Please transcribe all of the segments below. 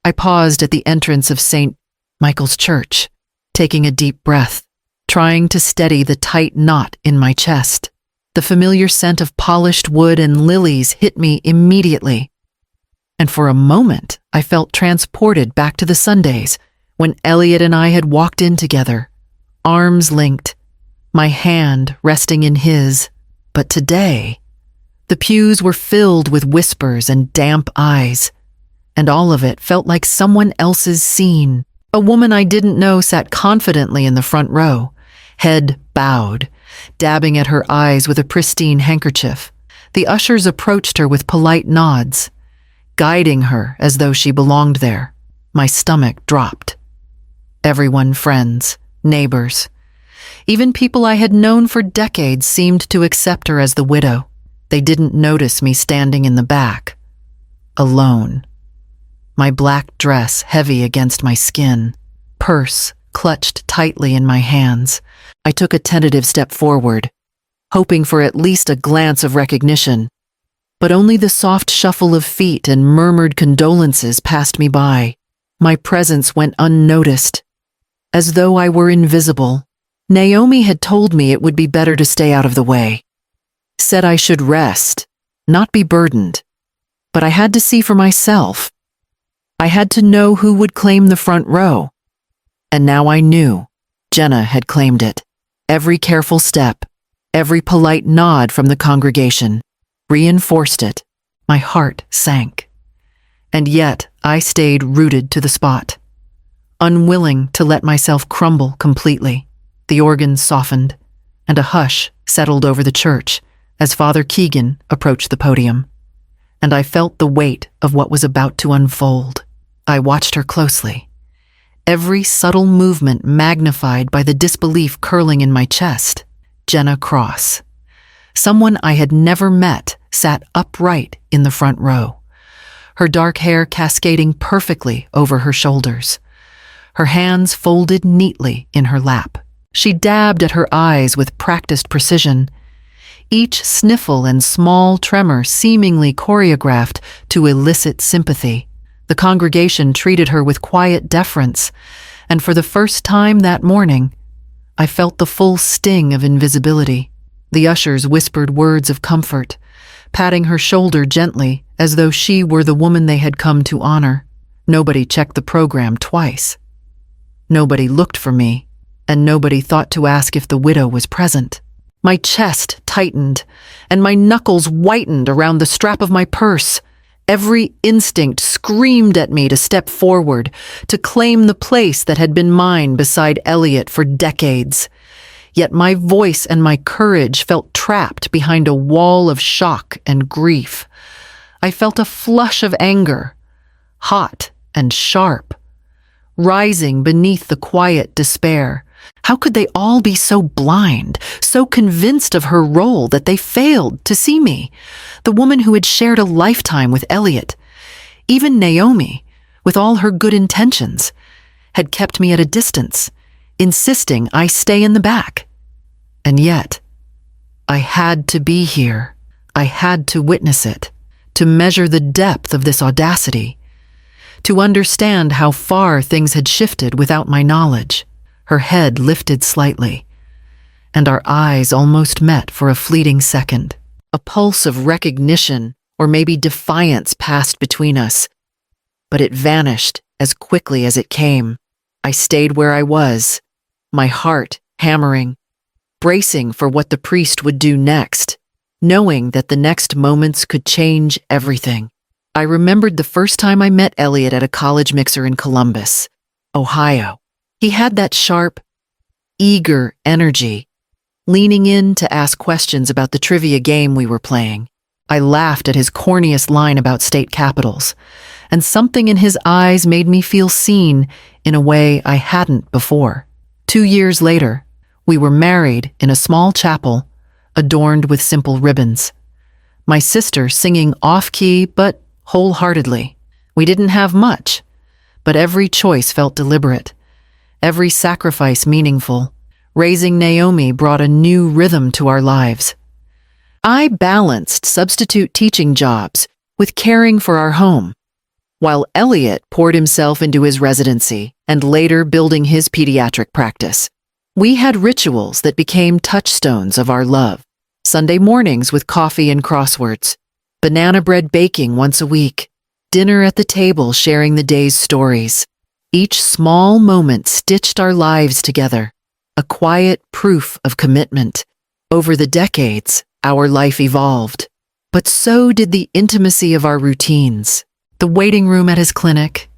I paused at the entrance of St. Michael's Church, taking a deep breath, trying to steady the tight knot in my chest. The familiar scent of polished wood and lilies hit me immediately. And for a moment, I felt transported back to the Sundays when Elliot and I had walked in together, arms linked, my hand resting in his. But today, the pews were filled with whispers and damp eyes, and all of it felt like someone else's scene. A woman I didn't know sat confidently in the front row, head bowed, dabbing at her eyes with a pristine handkerchief. The ushers approached her with polite nods, guiding her as though she belonged there. My stomach dropped. Everyone, friends, neighbors, even people I had known for decades seemed to accept her as the widow. They didn't notice me standing in the back, alone. My black dress heavy against my skin, purse clutched tightly in my hands. I took a tentative step forward, hoping for at least a glance of recognition. But only the soft shuffle of feet and murmured condolences passed me by. My presence went unnoticed, as though I were invisible. Naomi had told me it would be better to stay out of the way, said I should rest, not be burdened. But I had to see for myself. I had to know who would claim the front row. And now I knew. Jenna had claimed it. Every careful step, every polite nod from the congregation reinforced it. My heart sank. And yet I stayed rooted to the spot, unwilling to let myself crumble completely. The organ softened, and a hush settled over the church as Father Keegan approached the podium. And I felt the weight of what was about to unfold. I watched her closely, every subtle movement magnified by the disbelief curling in my chest. Jenna Cross, someone I had never met, sat upright in the front row, her dark hair cascading perfectly over her shoulders, her hands folded neatly in her lap. She dabbed at her eyes with practiced precision, each sniffle and small tremor seemingly choreographed to elicit sympathy. The congregation treated her with quiet deference, and for the first time that morning, I felt the full sting of invisibility. The ushers whispered words of comfort, patting her shoulder gently as though she were the woman they had come to honor. Nobody checked the program twice. Nobody looked for me, and nobody thought to ask if the widow was present. My chest tightened, and my knuckles whitened around the strap of my purse. Every instinct screamed at me to step forward, to claim the place that had been mine beside Elliot for decades. Yet my voice and my courage felt trapped behind a wall of shock and grief. I felt a flush of anger, hot and sharp, rising beneath the quiet despair. How could they all be so blind, so convinced of her role that they failed to see me, the woman who had shared a lifetime with Elliot? Even Naomi, with all her good intentions, had kept me at a distance, insisting I stay in the back. And yet, I had to be here. I had to witness it, to measure the depth of this audacity, to understand how far things had shifted without my knowledge. Her head lifted slightly, and our eyes almost met for a fleeting second. A pulse of recognition, or maybe defiance, passed between us, but it vanished as quickly as it came. I stayed where I was, my heart hammering, bracing for what the priest would do next, knowing that the next moments could change everything. I remembered the first time I met Elliot at a college mixer in Columbus, Ohio. He had that sharp, eager energy, leaning in to ask questions about the trivia game we were playing. I laughed at his corniest line about state capitals, and something in his eyes made me feel seen in a way I hadn't before. 2 years later, we were married in a small chapel, adorned with simple ribbons. My sister singing off-key but wholeheartedly. We didn't have much, but every choice felt deliberate, every sacrifice meaningful. Raising Naomi brought a new rhythm to our lives. I balanced substitute teaching jobs with caring for our home, while Elliot poured himself into his residency and later building his pediatric practice. We had rituals that became touchstones of our love. Sunday mornings with coffee and crosswords, banana bread baking once a week, dinner at the table sharing the day's stories. Each small moment stitched our lives together, a quiet proof of commitment. Over the decades, our life evolved, but so did the intimacy of our routines. The waiting room at his clinic,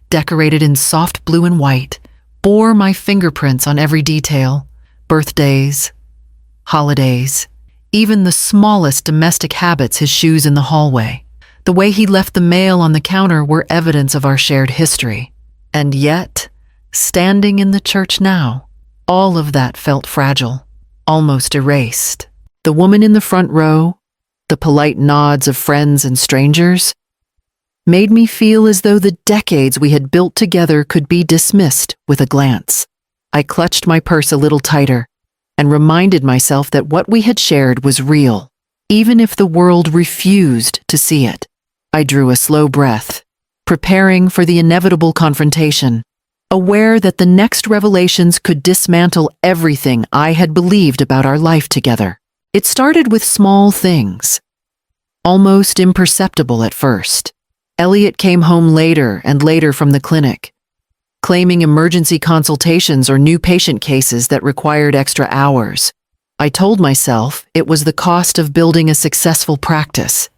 decorated in soft blue and white, bore my fingerprints on every detail. Birthdays, holidays, even the smallest domestic habits, his shoes in the hallway. The way he left the mail on the counter were evidence of our shared history. And yet, standing in the church now, all of that felt fragile, almost erased. The woman in the front row, the polite nods of friends and strangers, made me feel as though the decades we had built together could be dismissed with a glance. I clutched my purse a little tighter and reminded myself that what we had shared was real, even if the world refused to see it. I drew a slow breath, preparing for the inevitable confrontation, aware that the next revelations could dismantle everything I had believed about our life together. It started with small things, almost imperceptible at first. Elliot came home later and later from the clinic, claiming emergency consultations or new patient cases that required extra hours. I told myself it was the cost of building a successful practice,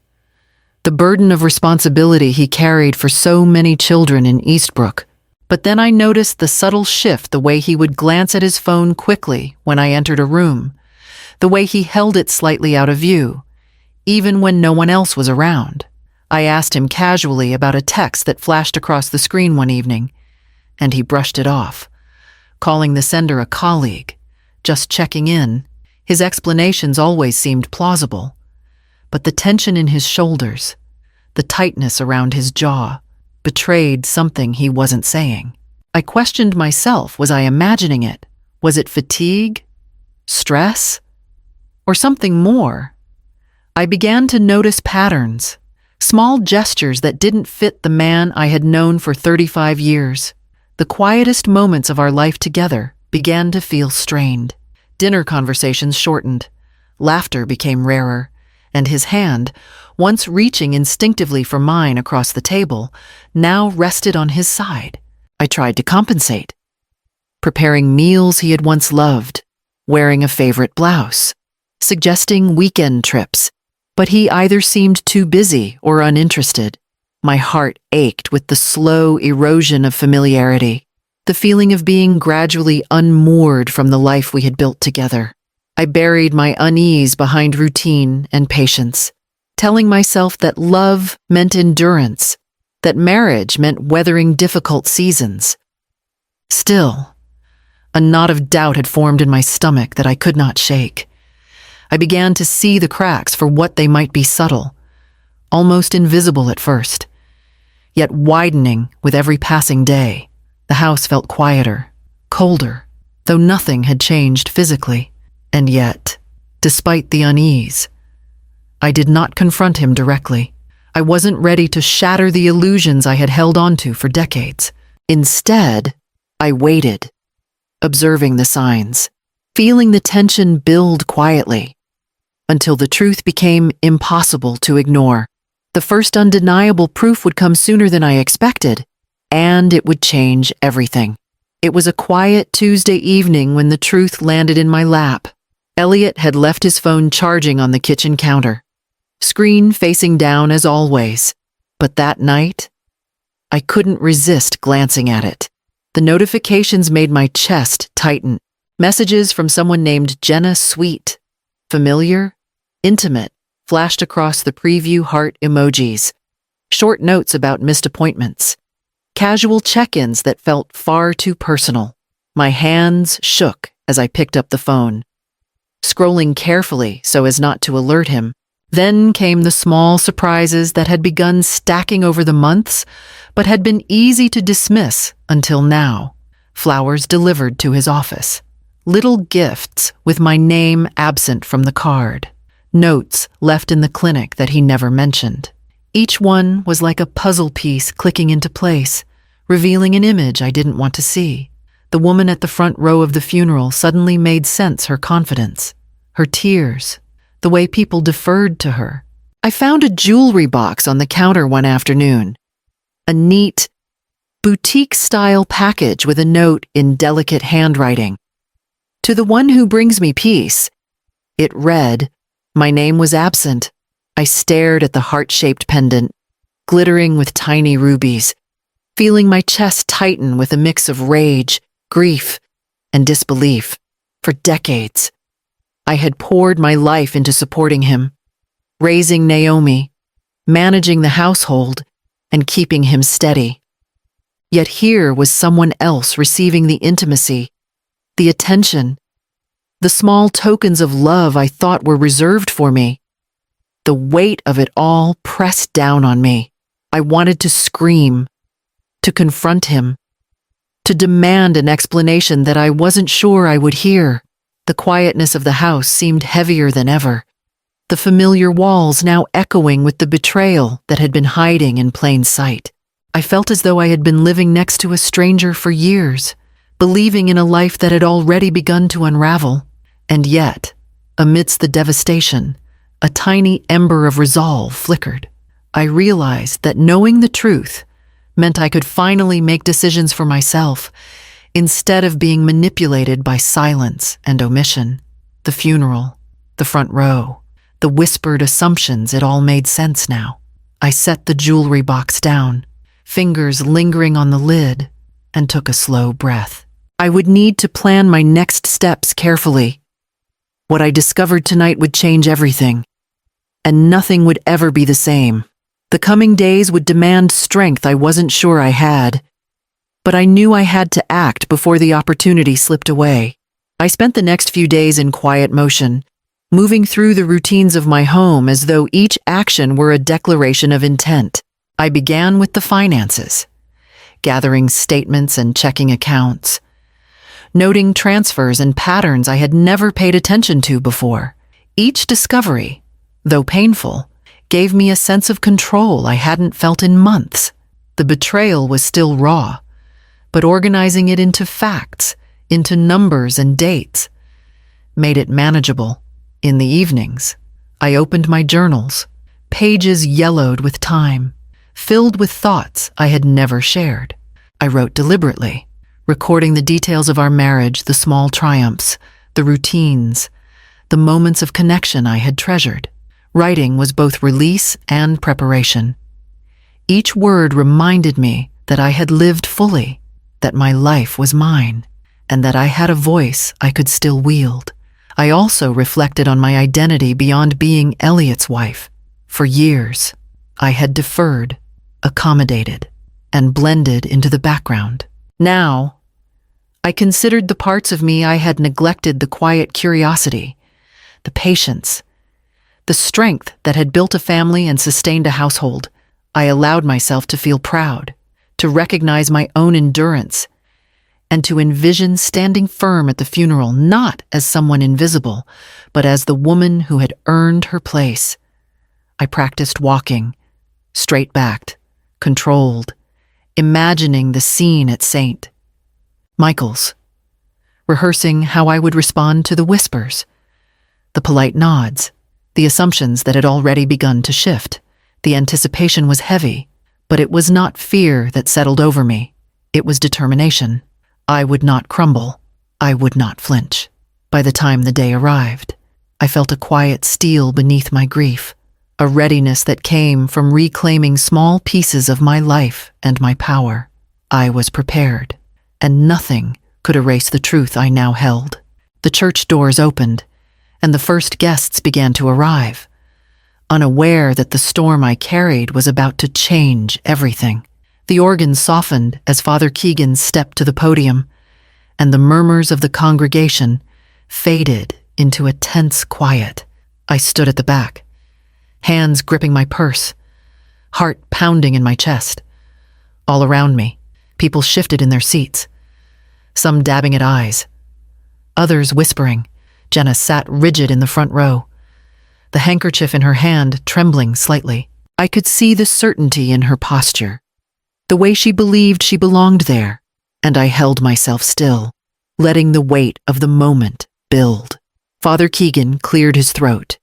the burden of responsibility he carried for so many children in Eastbrook. But then I noticed the subtle shift, the way he would glance at his phone quickly when I entered a room, the way he held it slightly out of view, even when no one else was around. I asked him casually about a text that flashed across the screen one evening, and he brushed it off, calling the sender a colleague, just checking in. His explanations always seemed plausible, but the tension in his shoulders, the tightness around his jaw, betrayed something he wasn't saying. I questioned myself. Was I imagining it? Was it fatigue? Stress? Or something more? I began to notice patterns, small gestures that didn't fit the man I had known for 35 years. The quietest moments of our life together began to feel strained. Dinner conversations shortened, laughter became rarer, and his hand, once reaching instinctively for mine across the table, now rested on his side. I tried to compensate, preparing meals he had once loved, wearing a favorite blouse, suggesting weekend trips, but he either seemed too busy or uninterested. My heart ached with the slow erosion of familiarity, the feeling of being gradually unmoored from the life we had built together. I buried my unease behind routine and patience, telling myself that love meant endurance, that marriage meant weathering difficult seasons. Still, a knot of doubt had formed in my stomach that I could not shake. I began to see the cracks for what they might be: subtle, almost invisible at first, yet widening with every passing day. The house felt quieter, colder, though nothing had changed physically. And yet, despite the unease, I did not confront him directly. I wasn't ready to shatter the illusions I had held onto for decades. Instead, I waited, observing the signs, feeling the tension build quietly, until the truth became impossible to ignore. The first undeniable proof would come sooner than I expected, and it would change everything. It was a quiet Tuesday evening when the truth landed in my lap. Elliot had left his phone charging on the kitchen counter, screen facing down as always. But that night, I couldn't resist glancing at it. The notifications made my chest tighten. Messages from someone named Jenna Sweet, familiar, intimate, flashed across the preview heart emojis. Short notes about missed appointments. Casual check-ins that felt far too personal. My hands shook as I picked up the phone, scrolling carefully so as not to alert him. Then came the small surprises that had begun stacking over the months, but had been easy to dismiss until now. Flowers delivered to his office. Little gifts with my name absent from the card. Notes left in the clinic that he never mentioned. Each one was like a puzzle piece clicking into place, revealing an image I didn't want to see. The woman at the front row of the funeral suddenly made sense, her confidence, her tears, the way people deferred to her. I found a jewelry box on the counter one afternoon, a neat, boutique-style package with a note in delicate handwriting. To the one who brings me peace, it read, my name was absent. I stared at the heart-shaped pendant, glittering with tiny rubies, feeling my chest tighten with a mix of rage, grief, and disbelief. For decades, I had poured my life into supporting him, raising Naomi, managing the household, and keeping him steady. Yet here was someone else receiving the intimacy, the attention, the small tokens of love I thought were reserved for me. The weight of it all pressed down on me. I wanted to scream, to confront him, to demand an explanation that I wasn't sure I would hear. The quietness of the house seemed heavier than ever, the familiar walls now echoing with the betrayal that had been hiding in plain sight. I felt as though I had been living next to a stranger for years, believing in a life that had already begun to unravel. And yet, amidst the devastation, a tiny ember of resolve flickered. I realized that knowing the truth meant I could finally make decisions for myself, instead of being manipulated by silence and omission. The funeral, the front row, the whispered assumptions, it all made sense now. I set the jewelry box down, fingers lingering on the lid, and took a slow breath. I would need to plan my next steps carefully. What I discovered tonight would change everything, and nothing would ever be the same. The coming days would demand strength I wasn't sure I had, but I knew I had to act before the opportunity slipped away. I spent the next few days in quiet motion, moving through the routines of my home as though each action were a declaration of intent. I began with the finances, gathering statements and checking accounts, noting transfers and patterns I had never paid attention to before. Each discovery, though painful, gave me a sense of control I hadn't felt in months. The betrayal was still raw, but organizing it into facts, into numbers and dates, made it manageable. In the evenings, I opened my journals, pages yellowed with time, filled with thoughts I had never shared. I wrote deliberately, recording the details of our marriage, the small triumphs, the routines, the moments of connection I had treasured. Writing was both release and preparation. Each word reminded me that I had lived fully, that my life was mine, and that I had a voice I could still wield. I also reflected on my identity beyond being Elliot's wife. For years, I had deferred, accommodated, and blended into the background. Now, I considered the parts of me I had neglected: the quiet curiosity, the patience, the strength that had built a family and sustained a household. I allowed myself to feel proud, to recognize my own endurance, and to envision standing firm at the funeral, not as someone invisible, but as the woman who had earned her place. I practiced walking, straight-backed, controlled, imagining the scene at St. Michael's, rehearsing how I would respond to the whispers, the polite nods, the assumptions that had already begun to shift. The anticipation was heavy, but it was not fear that settled over me. It was determination. I would not crumble. I would not flinch. By the time the day arrived, I felt a quiet steel beneath my grief, a readiness that came from reclaiming small pieces of my life and my power. I was prepared, and nothing could erase the truth I now held. The church doors opened, and the first guests began to arrive, unaware that the storm I carried was about to change everything. The organ softened as Father Keegan stepped to the podium, and the murmurs of the congregation faded into a tense quiet. I stood at the back, hands gripping my purse, heart pounding in my chest. All around me, people shifted in their seats, some dabbing at eyes, others whispering. Jenna sat rigid in the front row, the handkerchief in her hand trembling slightly. I could see the certainty in her posture, the way she believed she belonged there, and I held myself still, letting the weight of the moment build. Father Keegan cleared his throat,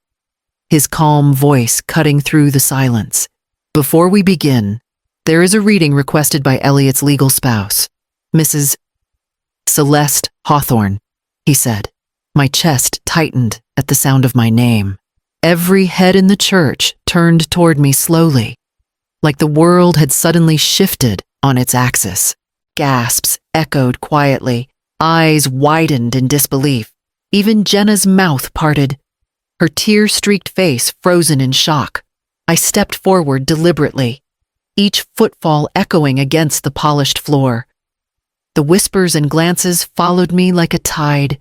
his calm voice cutting through the silence. Before we begin, there is a reading requested by Elliot's legal spouse, Mrs. Celeste Hawthorne, he said. My chest tightened at the sound of my name. Every head in the church turned toward me slowly, like the world had suddenly shifted on its axis. Gasps echoed quietly, eyes widened in disbelief. Even Jenna's mouth parted, her tear-streaked face frozen in shock. I stepped forward deliberately, each footfall echoing against the polished floor. The whispers and glances followed me like a tide,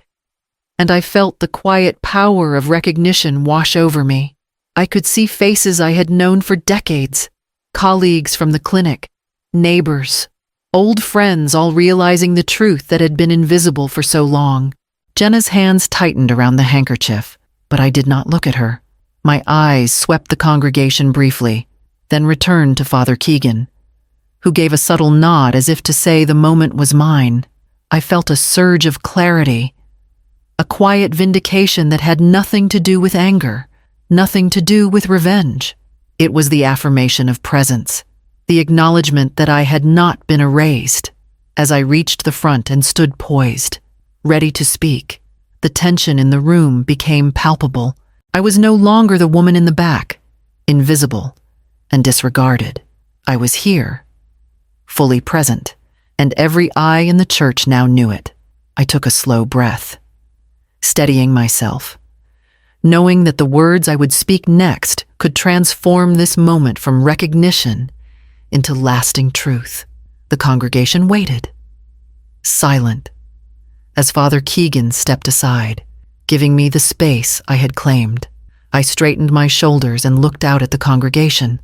and I felt the quiet power of recognition wash over me. I could see faces I had known for decades, colleagues from the clinic, neighbors, old friends, all realizing the truth that had been invisible for so long. Jenna's hands tightened around the handkerchief, but I did not look at her. My eyes swept the congregation briefly, then returned to Father Keegan, who gave a subtle nod as if to say the moment was mine. I felt a surge of clarity, a quiet vindication that had nothing to do with anger, nothing to do with revenge. It was the affirmation of presence, the acknowledgement that I had not been erased. As I reached the front and stood poised, ready to speak, the tension in the room became palpable. I was no longer the woman in the back, invisible and disregarded. I was here, fully present, and every eye in the church now knew it. I took a slow breath, steadying myself, knowing that the words I would speak next could transform this moment from recognition into lasting truth. The congregation waited, silent, as Father Keegan stepped aside, giving me the space I had claimed. I straightened my shoulders and looked out at the congregation,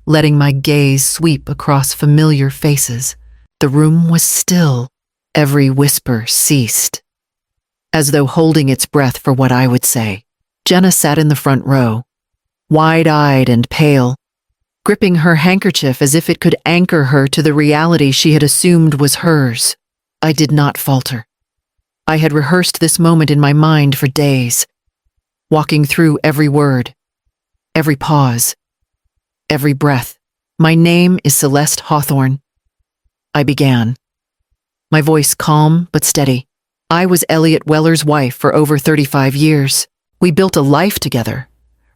letting my gaze sweep across familiar faces. The room was still. Every whisper ceased, as though holding its breath for what I would say. Jenna sat in the front row, wide-eyed and pale, gripping her handkerchief as if it could anchor her to the reality she had assumed was hers. I did not falter. I had rehearsed this moment in my mind for days, walking through every word, every pause, every breath. My name is Celeste Hawthorne, I began, my voice calm but steady. I was Elliot Weller's wife for over 35 years. We built a life together,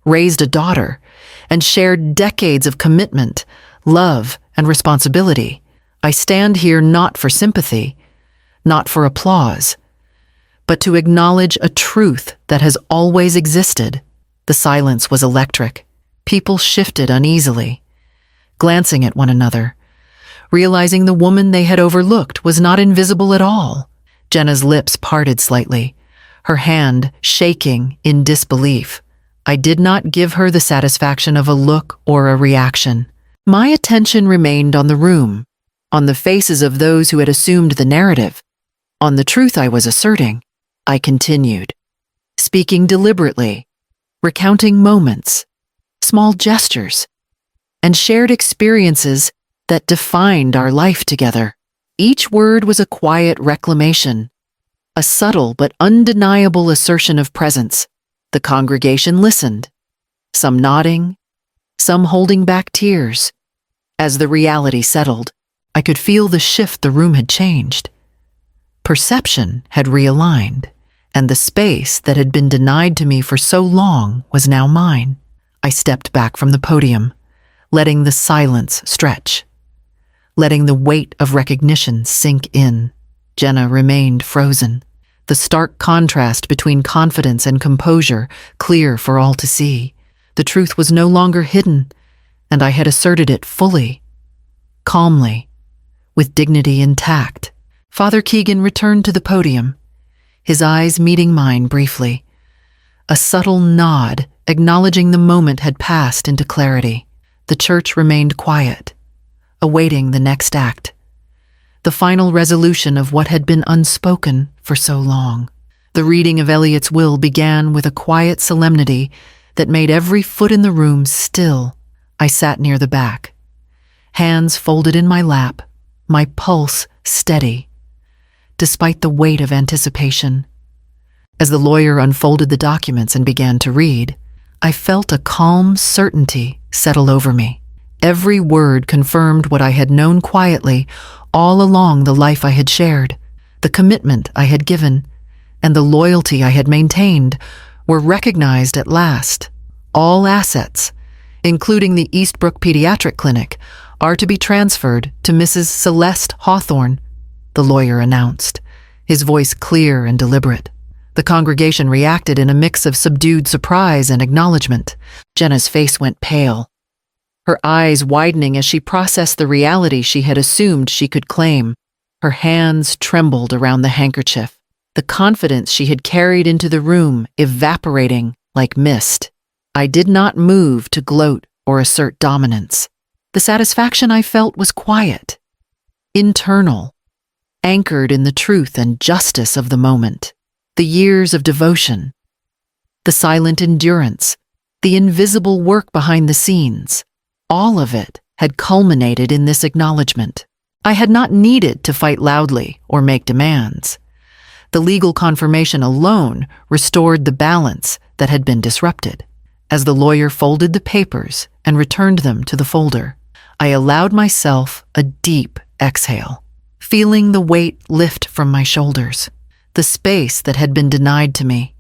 raised a daughter, and shared decades of commitment, love, and responsibility. I stand here not for sympathy, not for applause, but to acknowledge a truth that has always existed. The silence was electric. People shifted uneasily, glancing at one another, realizing the woman they had overlooked was not invisible at all. Jenna's lips parted slightly, her hand shaking in disbelief. I did not give her the satisfaction of a look or a reaction. My attention remained on the room, on the faces of those who had assumed the narrative, on the truth I was asserting. I continued, speaking deliberately, recounting moments, small gestures, and shared experiences that defined our life together. Each word was a quiet reclamation, a subtle but undeniable assertion of presence. The congregation listened, some nodding, some holding back tears. As the reality settled, I could feel the shift the room had changed. Perception had realigned, and the space that had been denied to me for so long was now mine. I stepped back from the podium, letting the silence stretch, letting the weight of recognition sink in. Jenna remained frozen, the stark contrast between confidence and composure clear for all to see. The truth was no longer hidden, and I had asserted it fully, calmly, with dignity intact. Father Keegan returned to the podium, his eyes meeting mine briefly. A subtle nod, acknowledging the moment had passed into clarity. The church remained quiet, awaiting the next act, the final resolution of what had been unspoken for so long. The reading of Elliot's will began with a quiet solemnity that made every foot in the room still. I sat near the back, hands folded in my lap, my pulse steady, despite the weight of anticipation. As the lawyer unfolded the documents and began to read, I felt a calm certainty settle over me. Every word confirmed what I had known quietly all along the life I had shared. The commitment I had given and the loyalty I had maintained were recognized at last. All assets, including the Eastbrook Pediatric Clinic, are to be transferred to Mrs. Celeste Hawthorne, the lawyer announced, his voice clear and deliberate. The congregation reacted in a mix of subdued surprise and acknowledgement. Jenna's face went pale, her eyes widening as she processed the reality she had assumed she could claim. Her hands trembled around the handkerchief, the confidence she had carried into the room evaporating like mist. I did not move to gloat or assert dominance. The satisfaction I felt was quiet, internal, anchored in the truth and justice of the moment. The years of devotion, the silent endurance, the invisible work behind the scenes, all of it had culminated in this acknowledgement. I had not needed to fight loudly or make demands. The legal confirmation alone restored the balance that had been disrupted. As the lawyer folded the papers and returned them to the folder, I allowed myself a deep exhale, feeling the weight lift from my shoulders. The space that had been denied to me,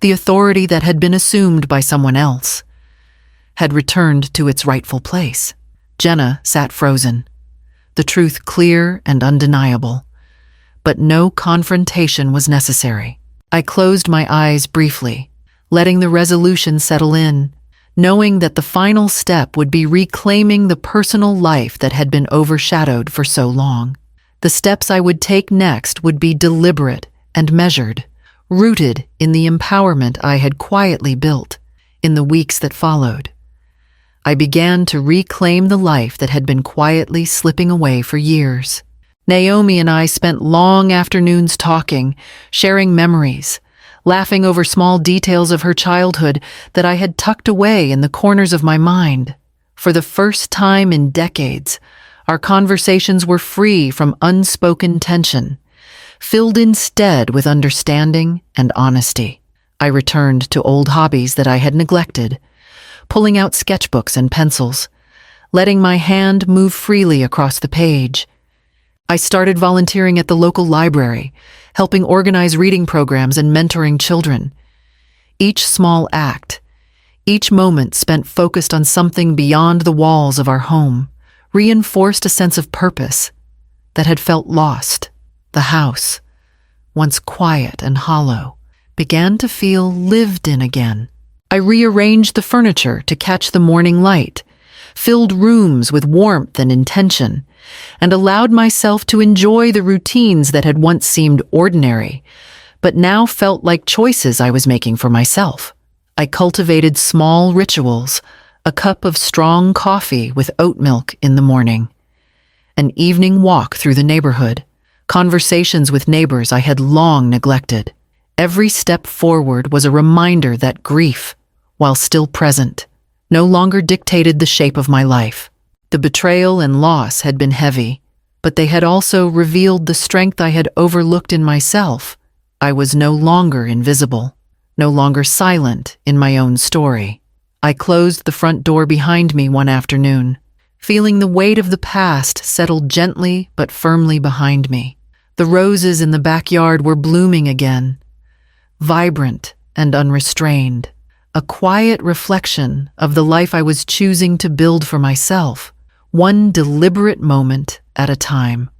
the authority that had been assumed by someone else, had returned to its rightful place. Jenna sat frozen, the truth clear and undeniable, but no confrontation was necessary. I closed my eyes briefly, letting the resolution settle in, knowing that the final step would be reclaiming the personal life that had been overshadowed for so long. The steps I would take next would be deliberate and measured, rooted in the empowerment I had quietly built. In the weeks that followed, I began to reclaim the life that had been quietly slipping away for years. Naomi and I spent long afternoons talking, sharing memories, laughing over small details of her childhood that I had tucked away in the corners of my mind. For the first time in decades, our conversations were free from unspoken tension, filled instead with understanding and honesty. I returned to old hobbies that I had neglected, pulling out sketchbooks and pencils, letting my hand move freely across the page. I started volunteering at the local library, helping organize reading programs and mentoring children. Each small act, each moment spent focused on something beyond the walls of our home, reinforced a sense of purpose that had felt lost. The house, once quiet and hollow, began to feel lived in again. I rearranged the furniture to catch the morning light, filled rooms with warmth and intention, and allowed myself to enjoy the routines that had once seemed ordinary, but now felt like choices I was making for myself. I cultivated small rituals, a cup of strong coffee with oat milk in the morning, an evening walk through the neighborhood, conversations with neighbors I had long neglected. Every step forward was a reminder that grief, while still present, no longer dictated the shape of my life. The betrayal and loss had been heavy, but they had also revealed the strength I had overlooked in myself. I was no longer invisible, no longer silent in my own story. I closed the front door behind me one afternoon, feeling the weight of the past settled gently but firmly behind me. The roses in the backyard were blooming again, vibrant and unrestrained, a quiet reflection of the life I was choosing to build for myself, one deliberate moment at a time.